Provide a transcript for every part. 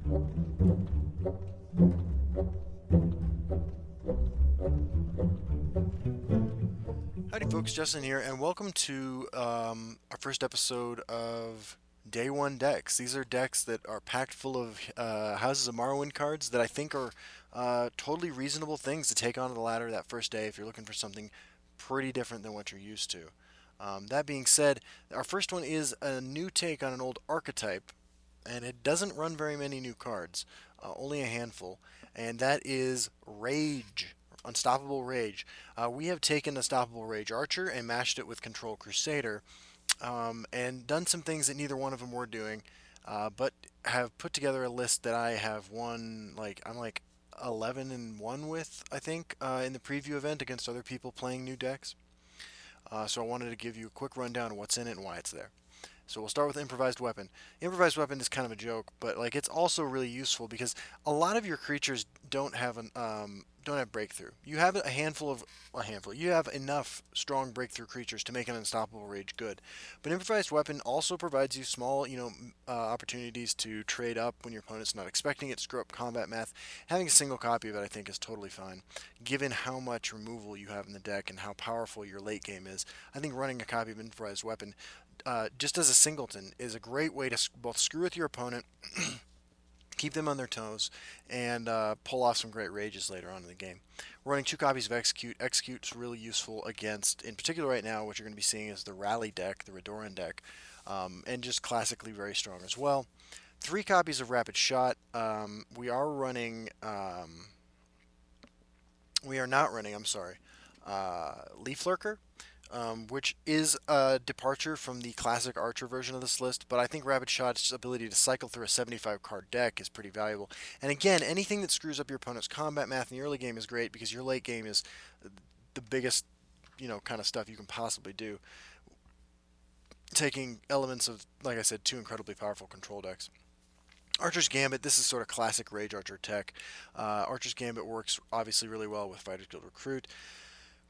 Howdy, folks. Justin here, and welcome to our first episode of Day One decks. These are decks that are packed full of Houses of Morrowind cards that I think are totally reasonable things to take onto the ladder that first day if you're looking for something pretty different than what you're used to. That being said, our first one is a new take on an old archetype, and it doesn't run very many new cards, only a handful, and that is Rage. Unstoppable Rage. We have taken Unstoppable Rage Archer and mashed it with Control Crusader, and done some things that neither one of them were doing, but have put together a list that I have won. I'm like 11 and 1 with, I think, in the preview event against other people playing new decks. So I wanted to give you a quick rundown of what's in it and why it's there. So we'll start with improvised weapon. Improvised weapon is kind of a joke, but like it's also really useful because a lot of your creatures don't have breakthrough. You have a handful. You have enough strong breakthrough creatures to make an unstoppable rage good. But improvised weapon also provides you small, opportunities to trade up when your opponent's not expecting it. Screw up combat math. Having a single copy of it, I think, is totally fine, given how much removal you have in the deck and how powerful your late game is. I think running a copy of improvised weapon just as a singleton, is a great way to both screw with your opponent, keep them on their toes, and pull off some great rages later on in the game. We're running two copies of Execute. Execute's really useful against, in particular right now, what you're going to be seeing is the Rally deck, the Redoran deck, and just classically very strong as well. Three copies of Rapid Shot. We are not running, I'm sorry, Leaf Lurker, which is a departure from the classic Archer version of this list, but I think Rapid Shot's ability to cycle through a 75 card deck is pretty valuable. And again, anything that screws up your opponent's combat math in the early game is great because your late game is the biggest, kind of stuff you can possibly do. Taking elements of, like I said, two incredibly powerful control decks. Archer's Gambit, this is sort of classic Rage Archer tech. Archer's Gambit works obviously really well with Fighters Guild Recruit,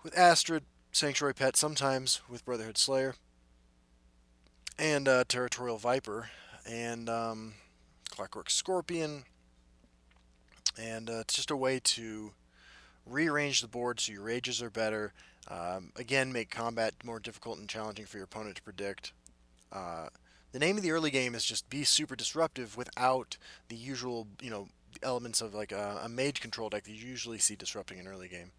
with Astrid, Sanctuary Pet, sometimes with Brotherhood Slayer, and Territorial Viper, and Clockwork Scorpion, and it's just a way to rearrange the board so your rages are better. Again, make combat more difficult and challenging for your opponent to predict. The name of the early game is just be super disruptive without the usual, elements of like a mage control deck that you usually see disrupting an early game.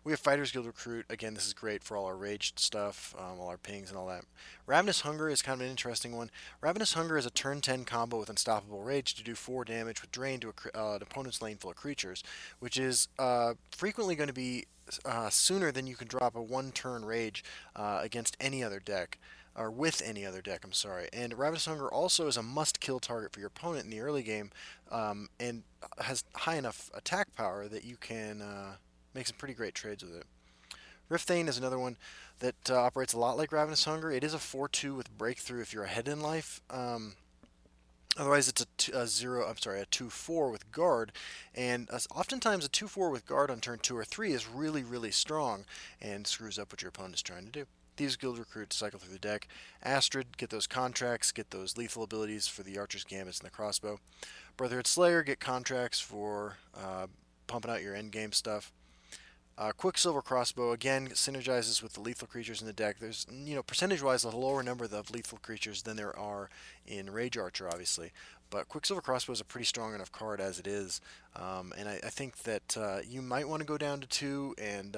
We have Fighters Guild Recruit. Again, this is great for all our raged stuff, all our pings and all that. Ravenous Hunger is kind of an interesting one. Ravenous Hunger is a turn 10 combo with Unstoppable Rage to do 4 damage with Drain to an opponent's lane full of creatures, which is frequently going to be sooner than you can drop a 1-turn Rage against any other deck. Or with any other deck, I'm sorry. And Ravenous Hunger also is a must-kill target for your opponent in the early game, and has high enough attack power that you can make some pretty great trades with it. Rift Thane is another one that operates a lot like Ravenous Hunger. It is a 4-2 with Breakthrough if you're ahead in life. Otherwise, it's a 2-4 with Guard, and oftentimes a 2-4 with Guard on turn 2 or 3 is really, really strong and screws up what your opponent is trying to do. Thieves Guild Recruit cycle through the deck. Astrid, get those contracts, get those lethal abilities for the Archer's Gambits and the Crossbow. Brotherhood Slayer, get contracts for pumping out your endgame stuff. Quicksilver Crossbow, again, synergizes with the lethal creatures in the deck. There's, percentage-wise, a lower number of lethal creatures than there are in Rage Archer, obviously. But Quicksilver Crossbow is a pretty strong enough card as it is. And I think that you might want to go down to 2 and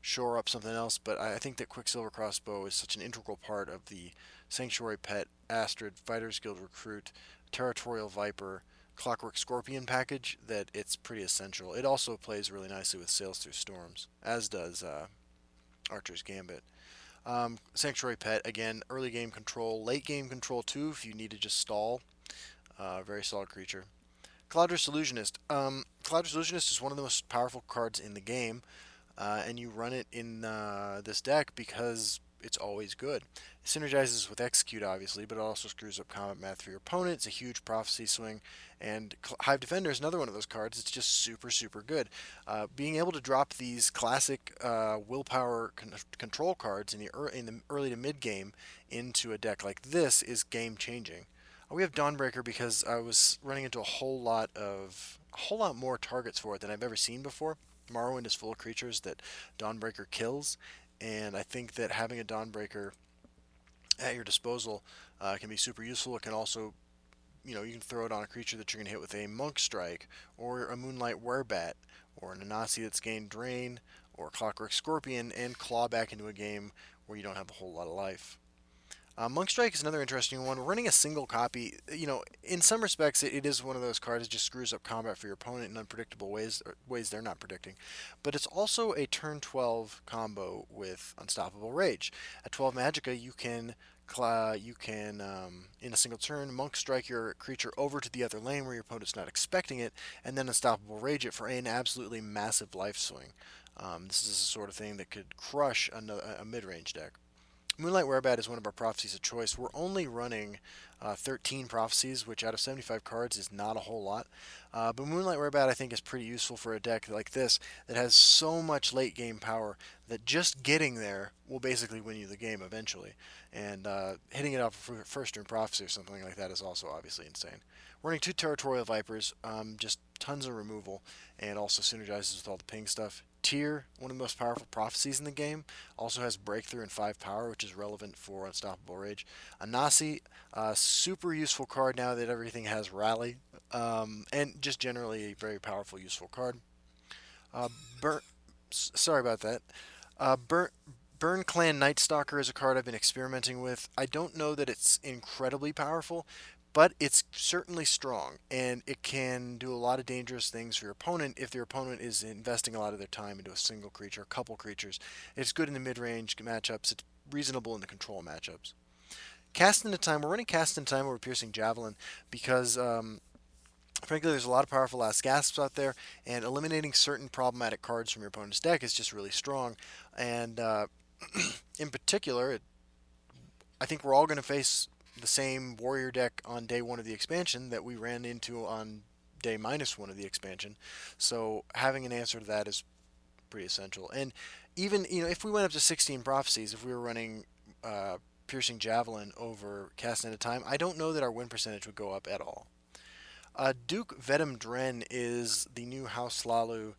shore up something else. But I think that Quicksilver Crossbow is such an integral part of the Sanctuary Pet, Astrid, Fighters Guild Recruit, Territorial Viper, Clockwork Scorpion package that it's pretty essential. It also plays really nicely with Sails Through Storms, as does Archer's Gambit. Sanctuary Pet, again, early game control, late game control too if you need to just stall. Very solid creature. Cloudress Illusionist. Cloudress Illusionist is one of the most powerful cards in the game, and you run it in this deck because it's always good. It synergizes with Execute, obviously, but it also screws up combat math for your opponent. It's a huge prophecy swing. And Hive Defender is another one of those cards. It's just super, super good. Being able to drop these classic willpower control cards in the early to mid game into a deck like this is game changing. We have Dawnbreaker because I was running into a whole lot more targets for it than I've ever seen before. Morrowind is full of creatures that Dawnbreaker kills, and I think that having a Dawnbreaker at your disposal can be super useful. It can also, you can throw it on a creature that you're going to hit with a Monk Strike, or a Moonlight Werebat, or an Anasi that's gained Drain, or Clockwork Scorpion, and claw back into a game where you don't have a whole lot of life. Monk Strike is another interesting one. Running a single copy, in some respects, it is one of those cards that just screws up combat for your opponent in unpredictable ways, or ways they're not predicting. But it's also a turn 12 combo with Unstoppable Rage. At 12 Magicka, in a single turn, Monk Strike your creature over to the other lane where your opponent's not expecting it, and then Unstoppable Rage it for an absolutely massive life swing. This is the sort of thing that could crush a mid-range deck. Moonlight Werebat is one of our prophecies of choice. We're only running 13 prophecies, which out of 75 cards is not a whole lot. But Moonlight Werebat, I think, is pretty useful for a deck like this that has so much late game power that just getting there will basically win you the game eventually. And hitting it off of first turn prophecy or something like that is also obviously insane. We're running two Territorial Vipers, just tons of removal, and also synergizes with all the ping stuff. Tyr, one of the most powerful prophecies in the game, also has Breakthrough and 5 power, which is relevant for Unstoppable Rage. Anasi, super useful card now that everything has Rally, and just generally a very powerful, useful card. Uh, Burn, sorry about that. Burn Clan Night Stalker is a card I've been experimenting with. I don't know that it's incredibly powerful, but it's certainly strong, and it can do a lot of dangerous things for your opponent if their opponent is investing a lot of their time into a single creature, a couple creatures. It's good in the mid-range matchups. It's reasonable in the control matchups. Cast into Time. We're running Cast into Time over Piercing Javelin because frankly, there's a lot of powerful last gasps out there, and eliminating certain problematic cards from your opponent's deck is just really strong. And in particular, I think we're all going to face the same warrior deck on day one of the expansion that we ran into on day -1 of the expansion. So having an answer to that is pretty essential. And even if we went up to 16 prophecies, if we were running piercing javelin over cast at a time, I don't know that our win percentage would go up at all. Duke Vedum Dren is the new House Lalu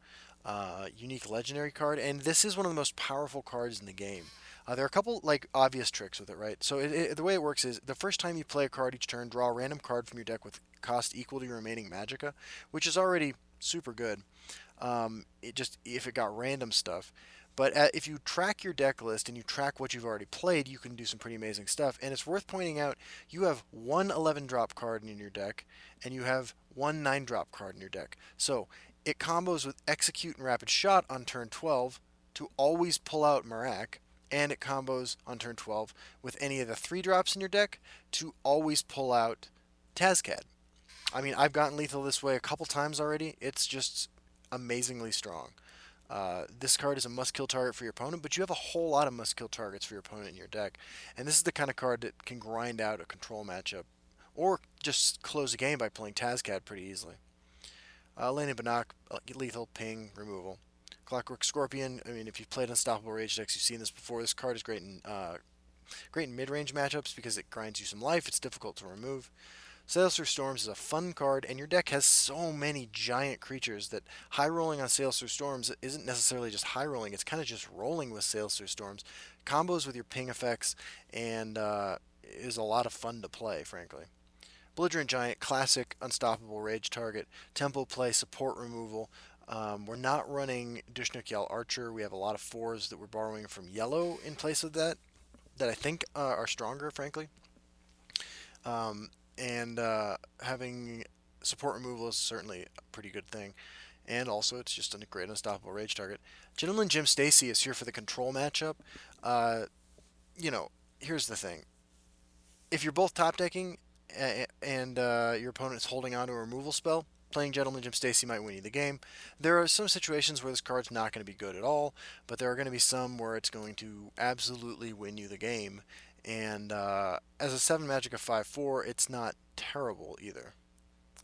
unique legendary card, and this is one of the most powerful cards in the game. There are a couple like obvious tricks with it, right? So the way it works is the first time you play a card each turn, draw a random card from your deck with cost equal to your remaining Magicka, which is already super good. It just if it got random stuff. But if you track your deck list and you track what you've already played, you can do some pretty amazing stuff. And it's worth pointing out you have one 11 drop card in your deck, and you have one 9 drop card in your deck. So it combos with Execute and Rapid Shot on turn 12 to always pull out Marak, and it combos on turn 12 with any of the 3 drops in your deck to always pull out Tazcad. I mean, I've gotten lethal this way a couple times already. It's just amazingly strong. This card is a must-kill target for your opponent, but you have a whole lot of must-kill targets for your opponent in your deck. And this is the kind of card that can grind out a control matchup, or just close a game by playing Tazcad pretty easily. Lane Banach, lethal, ping, removal. Clockwork Scorpion, I mean, if you've played Unstoppable Rage decks, you've seen this before. This card is great in mid-range matchups because it grinds you some life. It's difficult to remove. Sailor Storms is a fun card, and your deck has so many giant creatures that high rolling on Sailor Storms isn't necessarily just high rolling, it's kind of just rolling with Sailor Storms. Combos with your ping effects, and is a lot of fun to play, frankly. Belligerent Giant, classic Unstoppable Rage target. Tempo play, support removal. We're not running Dushnuk Archer. We have a lot of 4s that we're borrowing from Yellow in place of that I think are stronger, frankly. And having support removal is certainly a pretty good thing. And also, it's just a great Unstoppable Rage target. Gentleman Jim Stacy is here for the control matchup. Uh, Here's the thing. If you're both top decking and your opponent is holding on to a removal spell, playing Gentleman Jim Stacy might win you the game. There are some situations where this card's not going to be good at all, but there are going to be some where it's going to absolutely win you the game. And as a 7 magic of 5/4, it's not terrible either.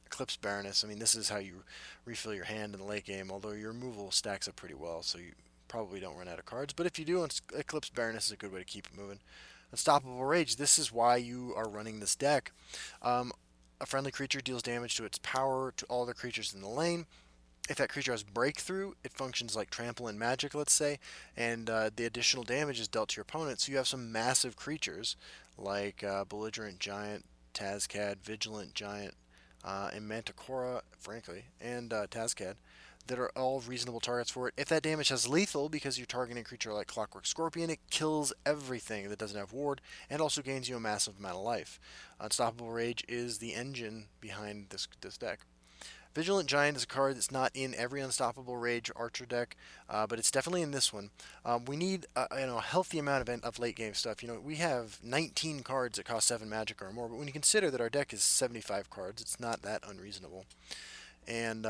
Eclipse Baroness, I mean, this is how you refill your hand in the late game, although your removal stacks up pretty well, so you probably don't run out of cards. But if you do, Eclipse Baroness is a good way to keep it moving. Unstoppable Rage, this is why you are running this deck. a friendly creature deals damage to its power to all the creatures in the lane. If that creature has breakthrough, it functions like trample and magic, let's say, and the additional damage is dealt to your opponent. So you have some massive creatures like belligerent giant, Tazcad, vigilant giant, and Manticora, frankly, and Tazcad, that are all reasonable targets for it. If that damage has lethal, because you're targeting a creature like Clockwork Scorpion, it kills everything that doesn't have ward, and also gains you a massive amount of life. Unstoppable Rage is the engine behind this deck. Vigilant Giant is a card that's not in every Unstoppable Rage Archer deck, but it's definitely in this one. We need a healthy amount of late game stuff. We have 19 cards that cost 7 magic or more, but when you consider that our deck is 75 cards, it's not that unreasonable. And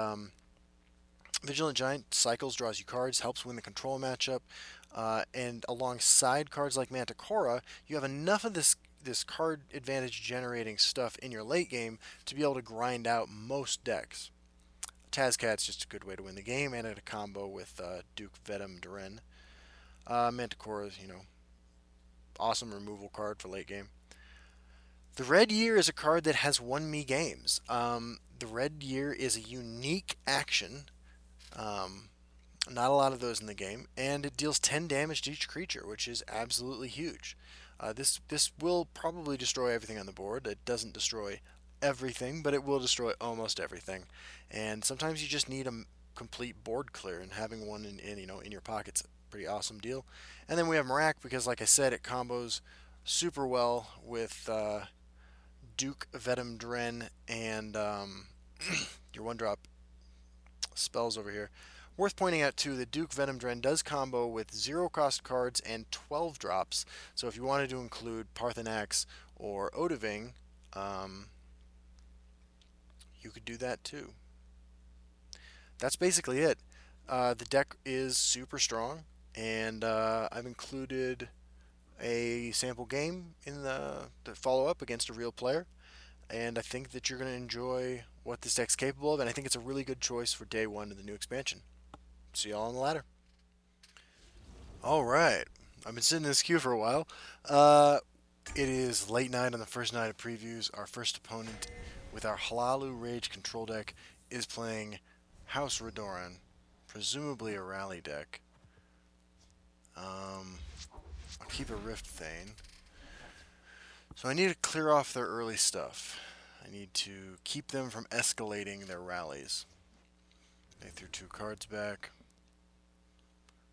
Vigilant Giant cycles, draws you cards, helps win the control matchup, and alongside cards like Manticora, you have enough of this card advantage generating stuff in your late game to be able to grind out most decks. Tazcat's just a good way to win the game, and a combo with Duke Vedum Duren. Manticora's, awesome removal card for late game. The Red Year is a card that has won me games. The Red Year is a unique action. Not a lot of those in the game, and it deals 10 damage to each creature, which is absolutely huge. This will probably destroy everything on the board. It doesn't destroy everything, but it will destroy almost everything. And sometimes you just need a complete board clear, and having one in your pocket's a pretty awesome deal. And then we have Marak because, like I said, it combos super well with Duke Vedum Dren and your one-drop spells over here. Worth pointing out too that Duke Venom Dren does combo with 0-cost cards and 12 drops. So if you wanted to include Parthenax or Odiving, you could do that too. That's basically it. The deck is super strong, and I've included a sample game in the follow-up against a real player. And I think that you're going to enjoy what this deck's capable of, and I think it's a really good choice for day one of the new expansion. See y'all on the ladder. Alright, I've been sitting in this queue for a while. It is late night on the first night of previews. Our first opponent with our Honolulu Rage control deck is playing House Redoran, presumably a rally deck. I'll keep a Rift Thane. So I need to clear off their early stuff. I need to keep them from escalating their rallies. They threw 2 cards back.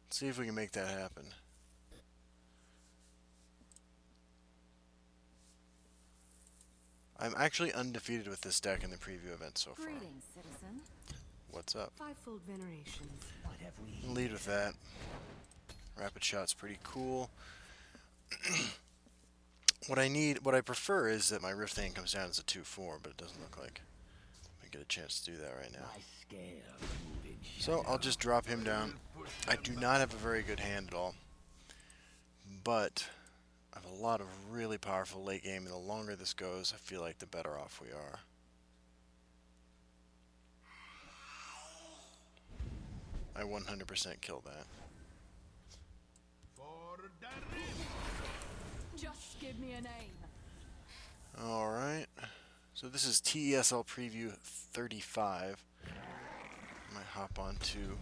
Let's see if we can make that happen. I'm actually undefeated with this deck in the preview event so far. Greetings, citizen. What's up? Fivefold veneration. What have we? Lead with that. Rapid shot's pretty cool. What I prefer is that my Rift Thane comes down as a 2/4, but it doesn't look like I get a chance to do that right now. So I'll just drop him down. I do not have a very good hand at all, but I have a lot of really powerful late game, and the longer this goes, I feel like the better off we are. I 100% kill that. Just give me a name. Alright, so this is TESL Preview 35. I might hop on to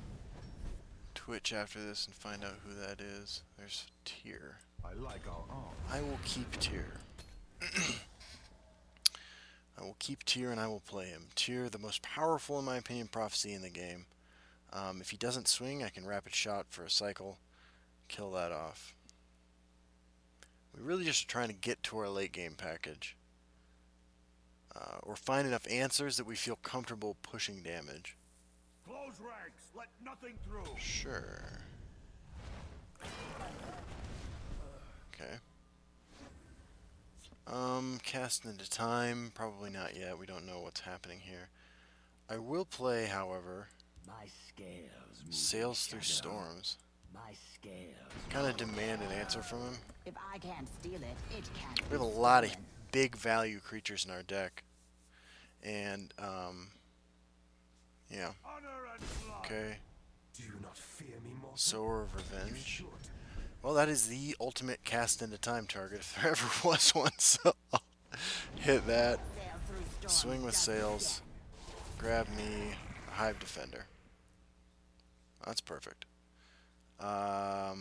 Twitch after this and find out who that is. There's Tyr. I like our arms. I will keep Tyr. I will keep Tyr and I will play him. Tyr, the most powerful, in my opinion, prophecy in the game. If he doesn't swing, I can rapid shot for a cycle, kill that off. We really just are trying to get to our late game package. Or find enough answers that we feel comfortable pushing damage. Close ranks. Let nothing through. Sure. Okay. Cast into time. Probably not yet. We don't know what's happening here. I will play, however, My scales move Sails in Through shadow. Storms. My scales. Kind of demand an answer from him. If I can't steal it, it can't We have a be lot of stolen. big value creatures in our deck. And, yeah. Honor and blood. Okay. Do you not fear me more? Sower of Revenge. Should. Well, that is the ultimate cast into time target if there ever was one, so I'll hit that. Sail through swing with sails, grab me a Hive Defender. That's perfect. Stendar,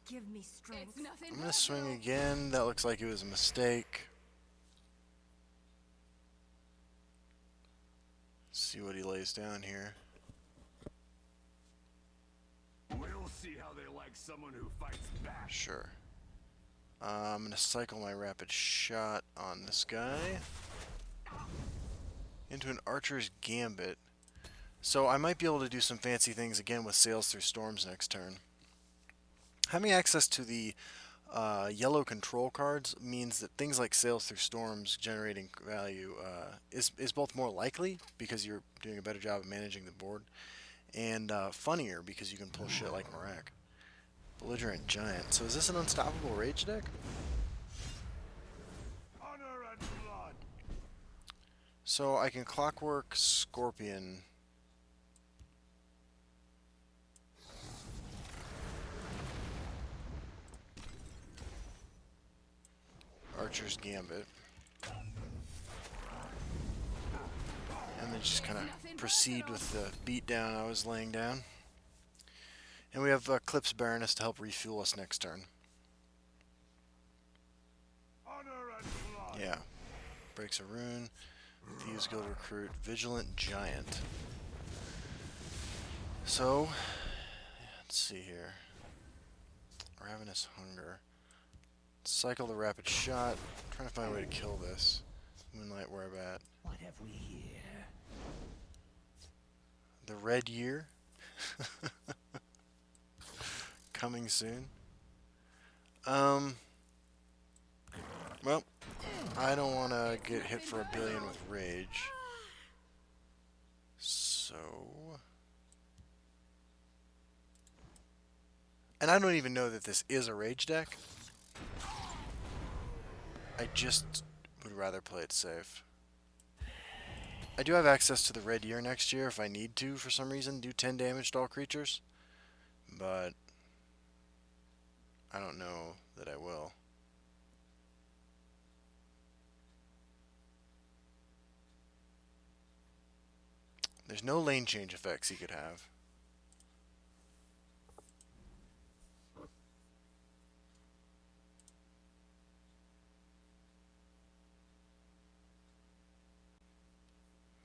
give me strength. I'm gonna swing again. That looks like it was a mistake. See what he lays down here. We'll see how they like someone who fights back. Sure. I'm gonna cycle my rapid shot on this guy into an archer's gambit. So I might be able to do some fancy things again with sails through storms next turn. Having access to the yellow control cards means that things like sails through storms generating value is both more likely because you're doing a better job of managing the board, and funnier because you can pull shit like Marak. Belligerent Giant. So is this an unstoppable rage deck? Honor and blood. So I can Clockwork Scorpion. Archer's Gambit. And then just kind of proceed with the beatdown I was laying down. And we have Clips Baroness to help refuel us next turn. Honor and blood. Yeah. Breaks a rune. Thieves Guild Recruit. Vigilant Giant. So, let's see here. Ravenous Hunger. Cycle the Rapid Shot. Trying to find a way to kill this. Moonlight Werebat. What have we here? The Red Year. Coming soon. Well, I don't want to get hit for $1 billion with Rage. So... And I don't even know that this is a Rage deck. I just would rather play it safe. I do have access to the Red Year next year if I need to, for some reason, do 10 damage to all creatures. But I don't know that I will. There's no lane change effects he could have.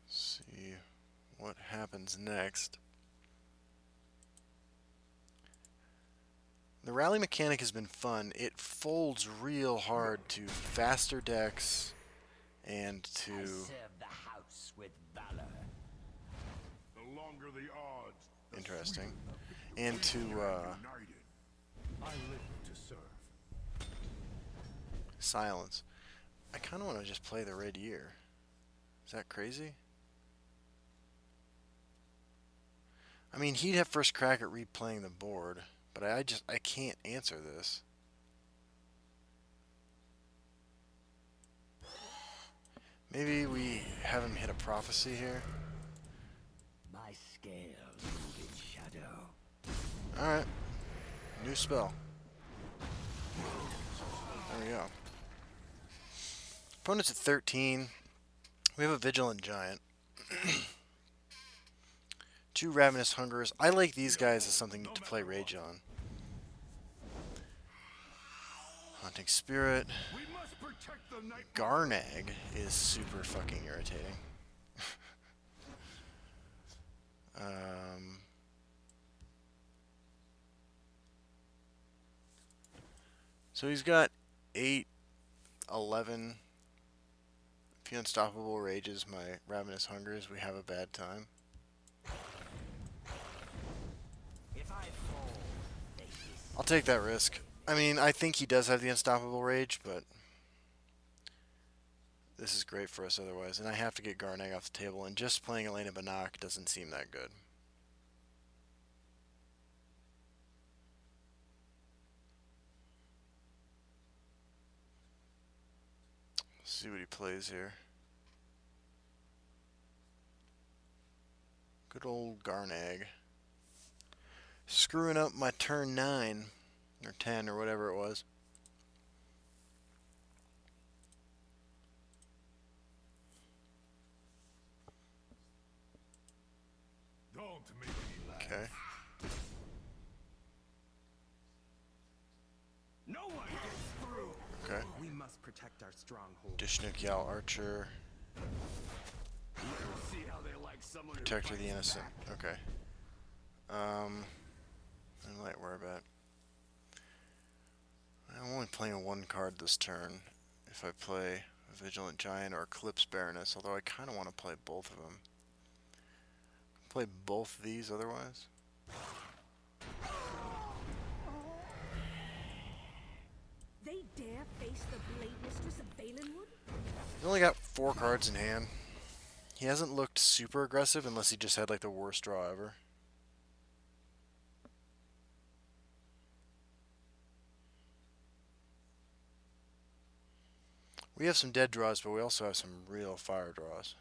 See what happens next. The rally mechanic has been fun. It folds real hard to faster decks and to... I serve the house with valor. The longer the odds. the Interesting. sweeter And to united. I live to serve. silence. I kind of want to just play the Red Year. Is that crazy? I mean, he'd have first crack at replaying the board, but I can't answer this. Maybe we have him hit a prophecy here. My scales move in shadow. Alright. New spell. There we go. Opponent's at 13. We have a Vigilant Giant. 2 Ravenous Hungers. I like these guys as something to play Rage on. Haunting Spirit. We must protect the night. Garnag is super fucking irritating. So he's got 8, 11. If he Unstoppable Rages my Ravenous Hungers, we have a bad time. If I fall, they hiss. I'll take that risk. I mean, I think he does have the Unstoppable Rage, but this is great for us otherwise. And I have to get Garnag off the table, and just playing Elena Banach doesn't seem that good. Let's see what he plays here. Good old Garnag. Screwing up my turn 9, or 10, or whatever it was. Don't make me laugh. Okay. No one gets through. Okay. We must protect our stronghold. Dishnook Yal Archer. We'll see how they like someone who Protector the fights Innocent. back. Okay. And light whereabout. I'm only playing one card this turn. If I play a Vigilant Giant or Eclipse Baroness, although I kind of want to play both of them. Play both these otherwise. They dare face the Blade Mistress of Balinwood? He's only got 4 cards in hand. He hasn't looked super aggressive unless he just had like the worst draw ever. We have some dead draws, but we also have some real fire draws.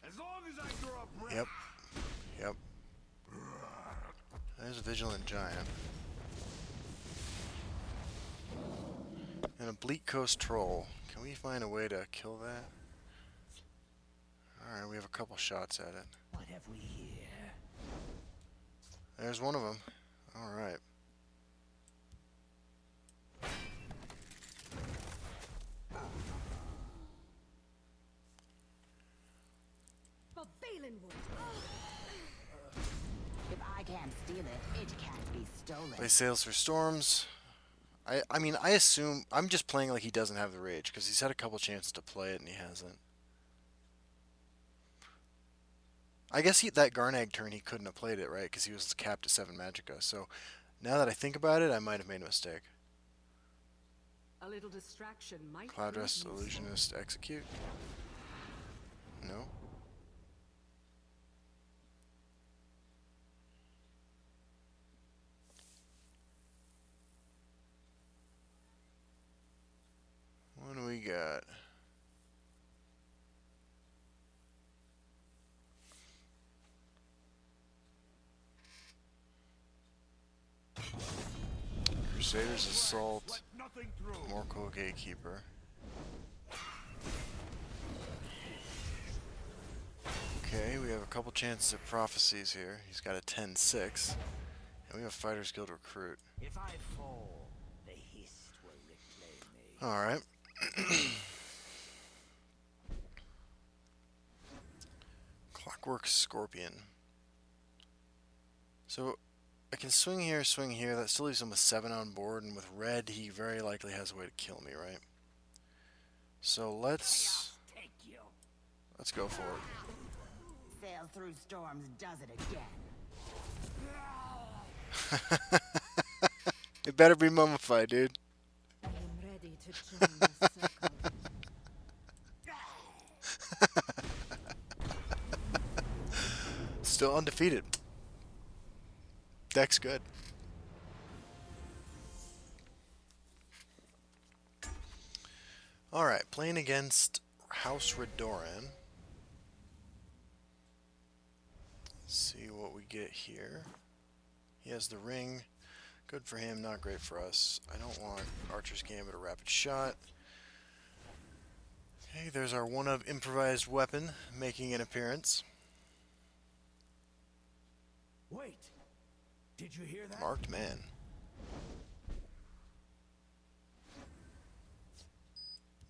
As long as I draw breath. Yep. Yep. There's a Vigilant Giant. And a Bleak Coast Troll. Can we find a way to kill that? Alright, we have a couple shots at it. What have we here? There's one of them. Alright. For Balinwood! If I can't steal it, it can't be stolen. Play Sails for Storms. I mean, I assume... I'm just playing like he doesn't have the rage, because he's had a couple chances to play it and he hasn't. I guess that Garnag turn he couldn't have played it, right? Because he was capped at 7 Magicka. So, now that I think about it, I might have made a mistake. A little distraction might Cloud prove Rest, useful. Illusionist, Execute. No. What do we got? Crusader's Assault, Let nothing through. Morkel Gatekeeper. Okay, we have a couple chances at prophecies here. He's got a 10-6. And we have Fighters Guild Recruit. If I fall, the Hist will reclaim me. Alright. Clockwork Scorpion. So, I can swing here, swing here. That still leaves him with 7 on board. And with red, he very likely has a way to kill me, right? So, let's go for it. Sails through storms does it again. It better be mummified, dude. I am ready to join the circle. Still undefeated. Deck's good. Alright, playing against House Redoran. See what we get here. He has the ring. Good for him, not great for us. I don't want Archer's Gambit or Rapid Shot. Okay, there's our one-of improvised weapon making an appearance. Wait! Did you hear that? Marked Man.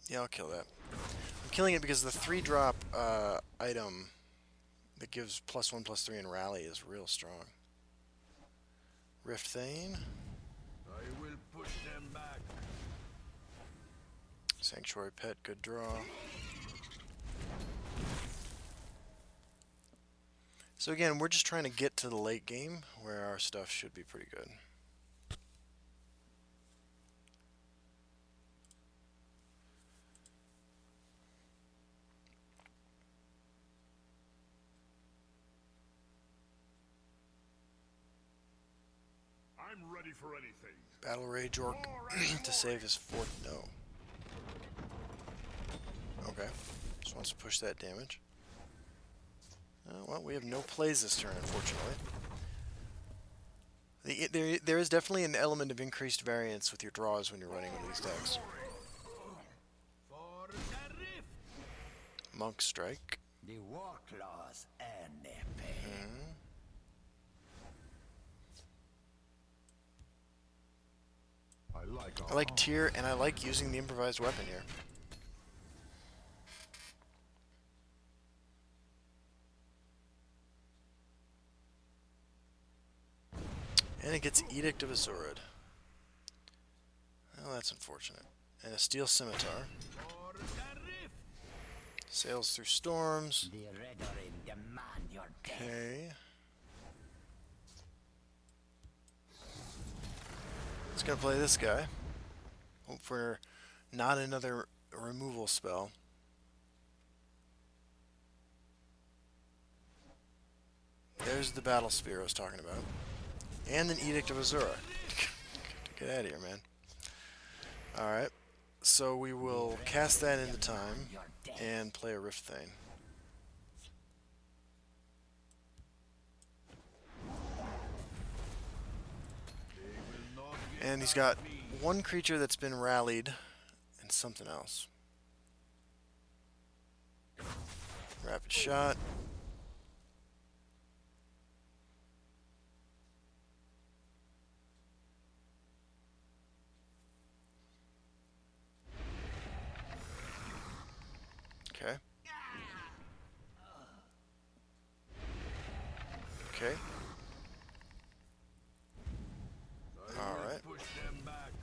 Yeah, I'll kill that. I'm killing it because the 3-drop item that gives +1/+3 in rally is real strong. Rift Thane. I will push them back. Sanctuary Pet, good draw. So again, we're just trying to get to the late game where our stuff should be pretty good. I'm ready for anything. Battle Rage Orc to save his 4th. No. Okay. Just wants to push that damage. Well, we have no plays this turn, unfortunately. There is definitely an element of increased variance with your draws when you're running one of these decks. For the rift. Monk Strike. The war claws earn their pay. I like tier, and I like using the improvised weapon here. And it gets Edict of Azurad. Well, that's unfortunate. And a Steel Scimitar. For the rift. Sails through storms. The Redorim demand your death. Okay. It's gonna play this guy. Hope for not another removal spell. There's the Battle Sphere I was talking about. And an Edict of Azura. Get out of here, man. Alright. So we will cast that into time and play a Rift Thane. And he's got one creature that's been rallied and something else. Rapid Shot. Okay. Okay. Alright. Push them back.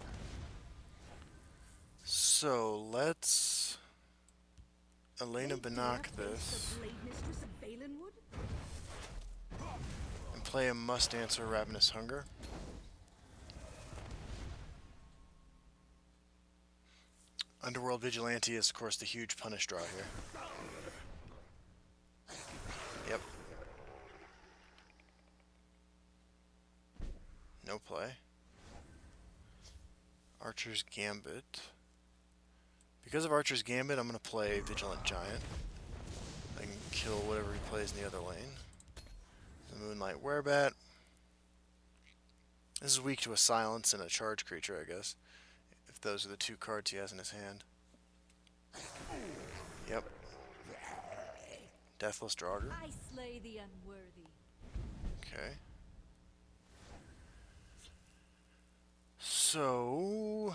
So let's Elena Banach this The Blade Mistress of Valenwood? and play a Must Answer Ravenous Hunger. Underworld Vigilante is, of course, the huge punish draw here. Yep. No play. Archer's Gambit. Because of Archer's Gambit, I'm going to play Vigilant Giant. I can kill whatever he plays in the other lane. The Moonlight Werebat. This is weak to a Silence and a Charge creature, I guess. If those are the two cards he has in his hand. Yep. Deathless Draugr. I slay the unworthy. Okay. So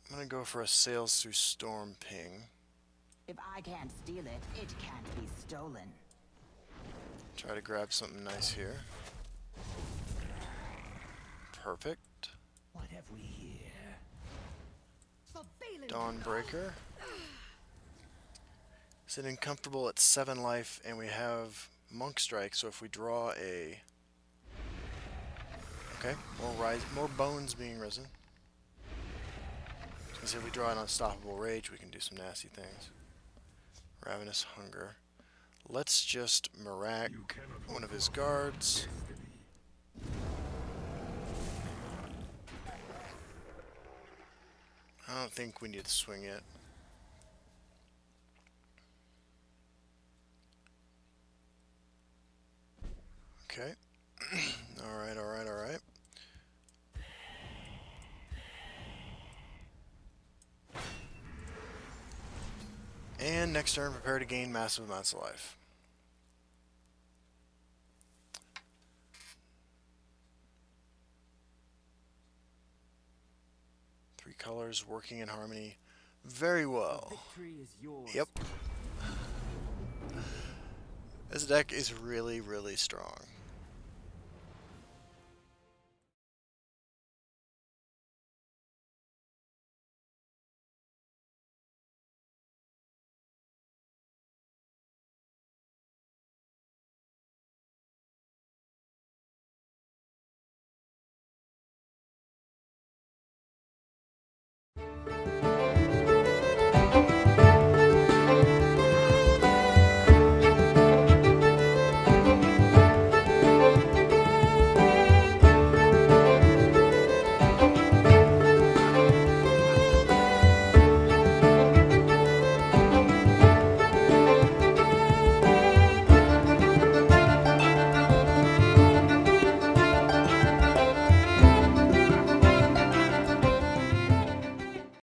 I'm gonna go for a Sails Through Storm ping. If I can't steal it, it can't be stolen. Try to grab something nice here. Perfect. What have we here? For Valenwood. Dawnbreaker. Sitting comfortable at 7 life, and we have Monk Strike, so if we draw a... Okay, more bones being risen. So if we draw an Unstoppable Rage, we can do some nasty things. Ravenous Hunger. Let's just Mirac one of his guards. I don't think we need to swing it. Okay. Alright, alright, alright. And next turn, prepare to gain massive amounts of life. Three colors working in harmony very well. Victory is yours. Yep. This deck is really, really strong.